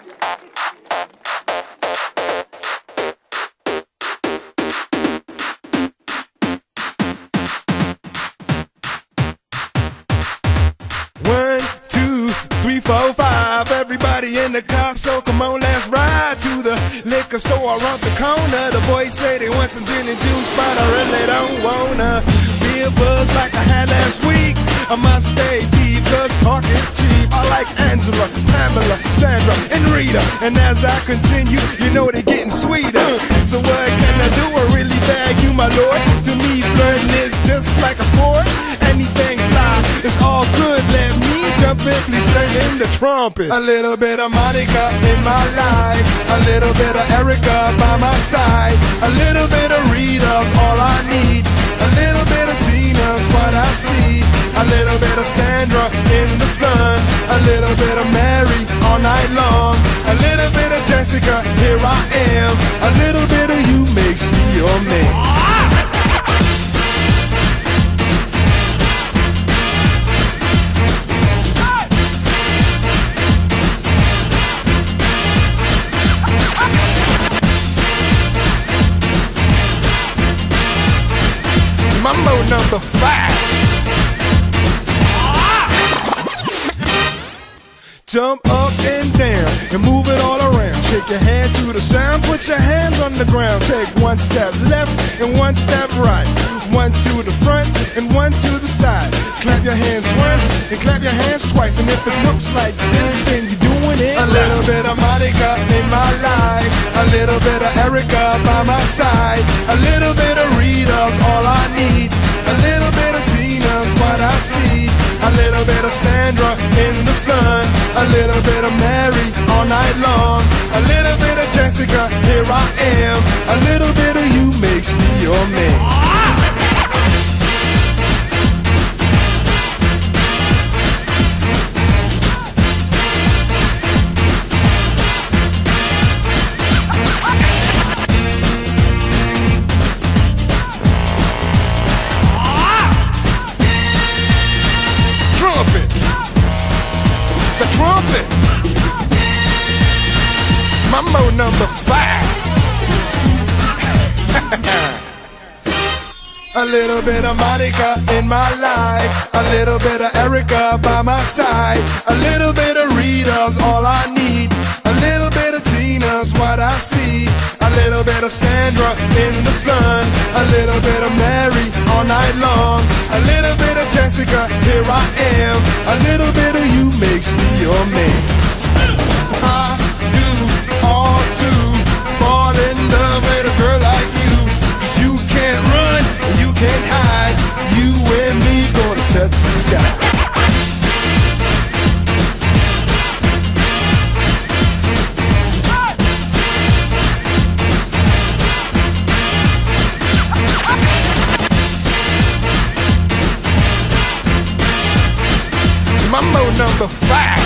One, two, three, four, five. Everybody in the car, so come on, let's ride to the liquor store around the corner. The boys say they want some gin and juice, but I really don't wanna be a buzz like I had last week. I must stay deep, cause talk is cheap. I like Angela, Pamela, Sandra, and Rita. And as I continue, you know they're getting sweeter. So what can I do? I really bag you, my lord. To me, flirting is just like a sport. Anything fly, it's all good. Let me jump in, please sing the trumpet. A little bit of Monica in my life, a little bit of Erica by my side, a little bit of Rita's all I need, a little bit of Tina's what I see, a little bit of Sandra in the sun, a little bit of Mary all night long, a little bit of Jessica, here I am, a little bit of you makes me your man. Mambo number 5. Jump up and down and move it all around. Shake your hand to the sound, put your hands on the ground. Take one step left and one step right. One to the front and one to the side. Clap your hands once and clap your hands twice. And if it looks like this, then you're doing it. A little bit of Monica in my life, a little bit of Erica by my side, a little bit of Rita's all I need, a little bit of Tina's what I see, a little bit of Sandra in the sun, a little bit of Mary all night long, a little bit of Jessica, here I am, a little bit of you makes me your man. Trumpet. Mambo number 5. A little bit of Monica in my life, a little bit of Erica by my side, a little bit of Rita's all I need, a little bit of Tina's what I see, a little bit of Sandra in the sun, a little bit of Mary all night long, a little bit of Jessica, here I am, a little bit of you makes me your man. I do all to fall in love with a girl like you, 'cause you can't run, you can't hide, you and me gonna touch the sky. Mambo number 5.